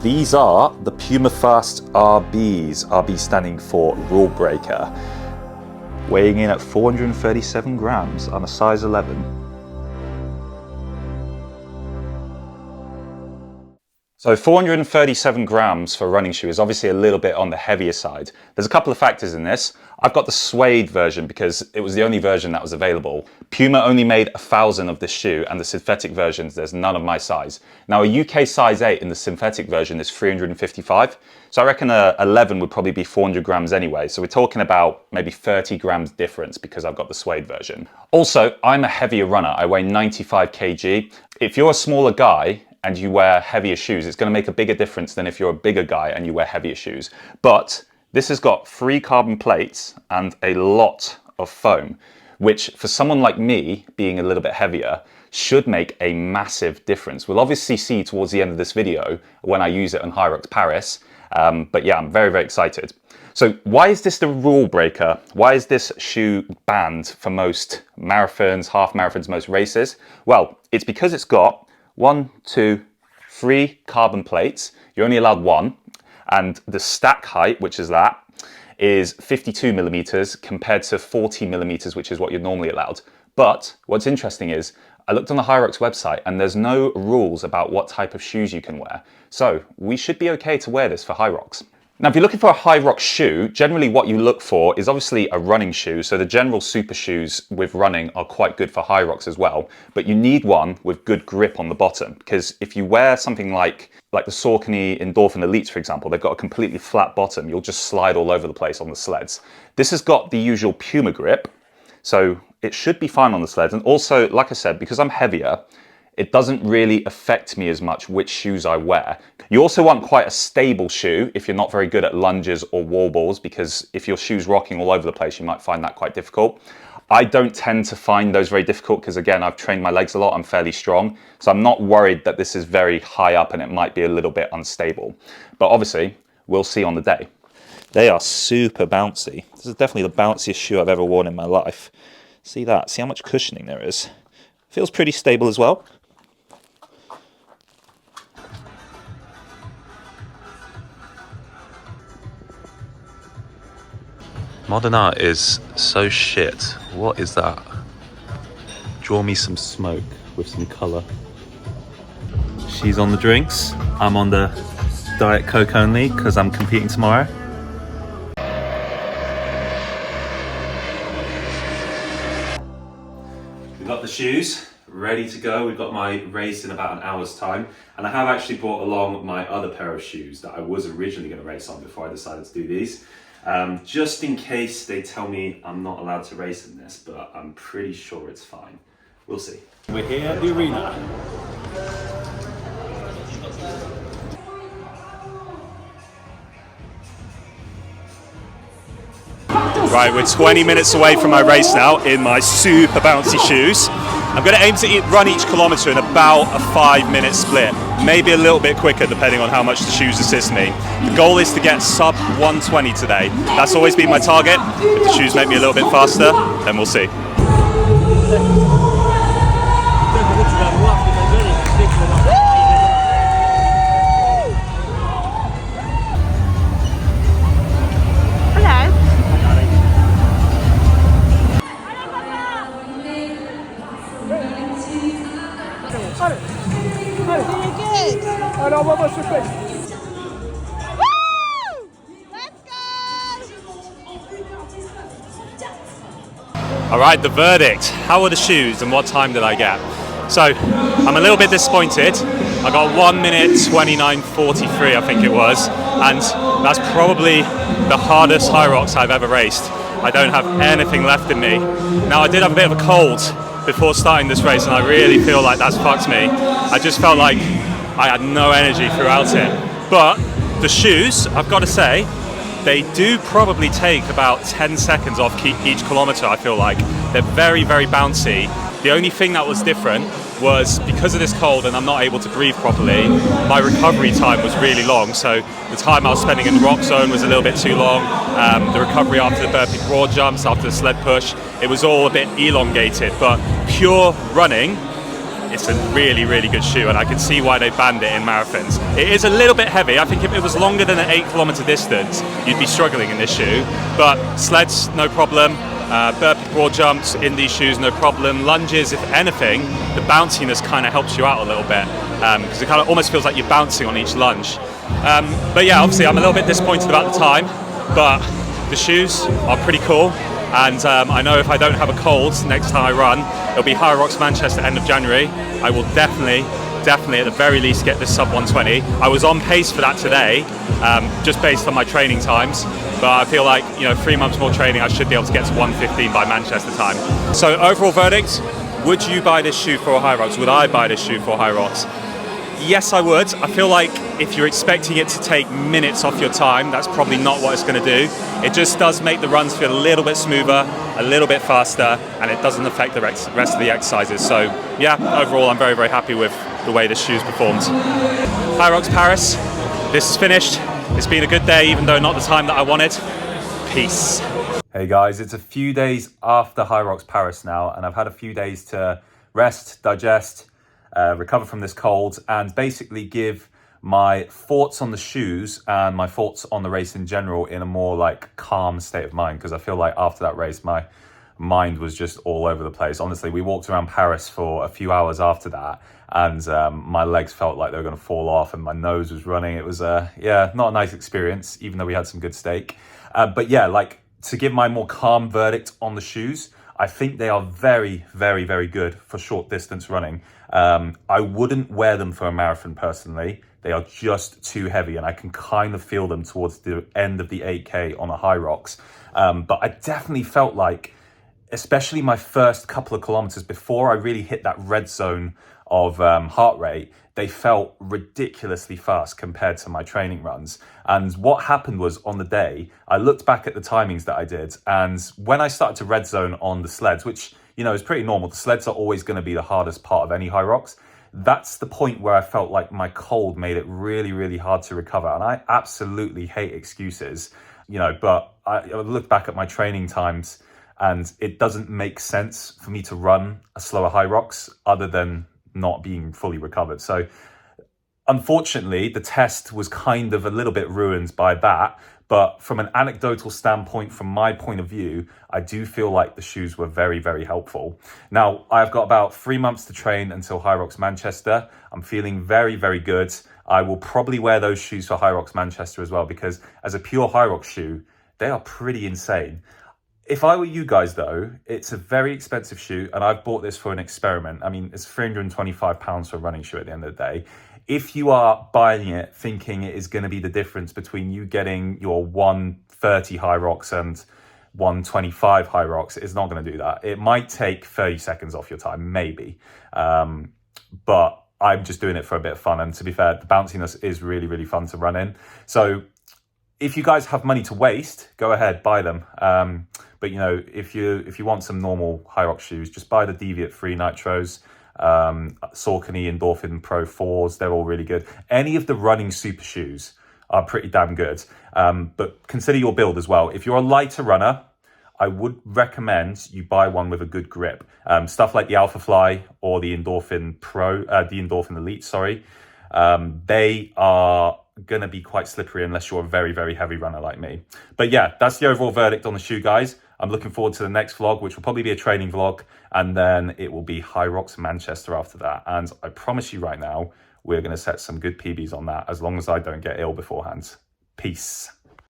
These are the Puma Fast RBs, RB standing for Rule Breaker, weighing in at 437 grams on a size 11. So 437 grams for a running shoe is obviously a little bit on the heavier side. There's a couple of factors in this. I've got the suede version because it was the only version that was available. Puma only made 1,000 of this shoe, and the synthetic versions, there's none of my size. Now a UK size 8 in the synthetic version is 355. So I reckon a 11 would probably be 400 grams anyway. So we're talking about maybe 30 grams difference because I've got the suede version. Also, I'm a heavier runner. I weigh 95 kg. If you're a smaller guy and you wear heavier shoes, it's going to make a bigger difference than if you're a bigger guy and you wear heavier shoes. But this has got 3 carbon plates and a lot of foam, which for someone like me, being a little bit heavier, should make a massive difference. We'll obviously see towards the end of this video when I use it on Hyrox Paris. But yeah, I'm very, very excited. So why is this the rule breaker? Why is this shoe banned for most marathons, half marathons, most races? Well, it's because it's got 1, 2, 3 carbon plates. You're only allowed 1. And the stack height, which is that, is 52 millimeters compared to 40 millimeters, which is what you're normally allowed. But what's interesting is I looked on the Hyrox website and there's no rules about what type of shoes you can wear. So we should be okay to wear this for Hyrox. Now, if you're looking for a Hyrox shoe, generally what you look for is obviously a running shoe. So the general super shoes with running are quite good for Hyrox as well, but you need one with good grip on the bottom, because if you wear something like the Saucony Endorphin Elites, for example, they've got a completely flat bottom. You'll just slide all over the place on the sleds. This has got the usual Puma grip, so it should be fine on the sleds. And also, like I said, because I'm heavier, it doesn't really affect me as much which shoes I wear. You also want quite a stable shoe if you're not very good at lunges or wall balls, because if your shoe's rocking all over the place, you might find that quite difficult. I don't tend to find those very difficult because, again, I've trained my legs a lot. I'm fairly strong. So I'm not worried that this is very high up and it might be a little bit unstable. But obviously, we'll see on the day. They are super bouncy. This is definitely the bounciest shoe I've ever worn in my life. See that? See how much cushioning there is? Feels pretty stable as well. Modern art is so shit. What is that? Draw me some smoke with some colour. She's on the drinks. I'm on the Diet Coke only because I'm competing tomorrow. We've got the shoes ready to go. We've got my race in about an hour's time. And I have actually brought along my other pair of shoes that I was originally going to race on before I decided to do these. Just in case they tell me I'm not allowed to race in this, but I'm pretty sure it's fine. We'll see. We're here at the arena. Right, we're 20 minutes away from my race now in my super bouncy shoes. I'm going to aim to run each kilometre in about a 5-minute split, maybe a little bit quicker depending on how much the shoes assist me. The goal is to get sub 120 today. That's always been my target. If the shoes make me a little bit faster, then we'll see. Alright, the verdict. How are the shoes and what time did I get? So, I'm a little bit disappointed. I got 1 minute 29:43, I think it was, and that's probably the hardest Hyrox I've ever raced. I don't have anything left in me. Now, I did have a bit of a cold before starting this race, and I really feel like that's fucked me. I just felt like I had no energy throughout it. But the shoes, I've got to say, they do probably take about 10 seconds off each kilometre, I feel like. They're very, very bouncy. The only thing that was different was because of this cold and I'm not able to breathe properly, my recovery time was really long. So the time I was spending in the rock zone was a little bit too long. The recovery after the burpee broad jumps, after the sled push, it was all a bit elongated. But pure running, it's a really, really good shoe, and I can see why they banned it in marathons. It is a little bit heavy. I think if it was longer than an 8-kilometer distance, you'd be struggling in this shoe. But sleds, no problem. Burpee broad jumps in these shoes, no problem. Lunges, if anything, the bounciness kind of helps you out a little bit, because it kind of almost feels like you're bouncing on each lunge. But yeah, obviously I'm a little bit disappointed about the time, but the shoes are pretty cool. And I know if I don't have a cold next time I run, it'll be Hyrox Manchester end of January. I will definitely at the very least get this sub 120. I was on pace for that today, just based on my training times. But I feel like, 3 months more training, I should be able to get to 115 by Manchester time. So overall verdict, would you buy this shoe for a Hyrox? Would I buy this shoe for a Hyrox? Yes, I would. I feel like if you're expecting it to take minutes off your time, that's probably not what it's going to do. It just does make the runs feel a little bit smoother, a little bit faster, and it doesn't affect the rest of the exercises. So yeah, overall, I'm very, very happy with the way this shoe's performed. Hyrox Paris, this is finished. It's been a good day, even though not the time that I wanted. Peace. Hey guys, it's a few days after Hyrox Paris now, and I've had a few days to rest, digest, recover from this cold, and basically give my thoughts on the shoes and my thoughts on the race in general in a more calm state of mind, because I feel like after that race my mind was just all over the place. Honestly, we walked around Paris for a few hours after that, and my legs felt like they were going to fall off and my nose was running. It was not a nice experience, even though we had some good steak. But yeah, to give my more calm verdict on the shoes, I think they are very, very, very good for short distance running. I wouldn't wear them for a marathon personally. They are just too heavy, and I can kind of feel them towards the end of the 8K on a Hyrox. But I definitely felt like, especially my first couple of kilometers before I really hit that red zone of heart rate, they felt ridiculously fast compared to my training runs. And what happened was, on the day, I looked back at the timings that I did, and when I started to red zone on the sleds, which is pretty normal, the sleds are always going to be the hardest part of any Hyrox, that's the point where I felt like my cold made it really, really hard to recover. And I absolutely hate excuses, but I looked back at my training times, and it doesn't make sense for me to run a slower Hyrox other than not being fully recovered. So unfortunately, the test was kind of a little bit ruined by that. But from an anecdotal standpoint, from my point of view, I do feel like the shoes were very, very helpful. Now, I've got about 3 months to train until Hyrox Manchester. I'm feeling very, very good. I will probably wear those shoes for Hyrox Manchester as well, because as a pure Hyrox shoe, they are pretty insane. If I were you guys though, it's a very expensive shoe, and I've bought this for an experiment. I mean, it's £325 for a running shoe at the end of the day. If you are buying it thinking it is going to be the difference between you getting your 130 Hyrox and 125 Hyrox, it's not going to do that. It might take 30 seconds off your time, maybe. But I'm just doing it for a bit of fun. And to be fair, the bounciness is really, really fun to run in. So if you guys have money to waste, go ahead, buy them. But if you want some normal Hyrox shoes, just buy the Deviate 3 Nitros. Saucony Endorphin Pro 4s, they're all really good. Any of the running super shoes are pretty damn good. But consider your build as well. If you're a lighter runner, I would recommend you buy one with a good grip. Stuff like the Alpha Fly or the Endorphin Pro, the Endorphin Elite, sorry. They are going to be quite slippery unless you're a very, very heavy runner like me. But yeah, that's the overall verdict on the shoe, guys. I'm looking forward to the next vlog, which will probably be a training vlog, and then it will be Hyrox Manchester after that. And I promise you right now, we're going to set some good PBs on that, as long as I don't get ill beforehand. Peace.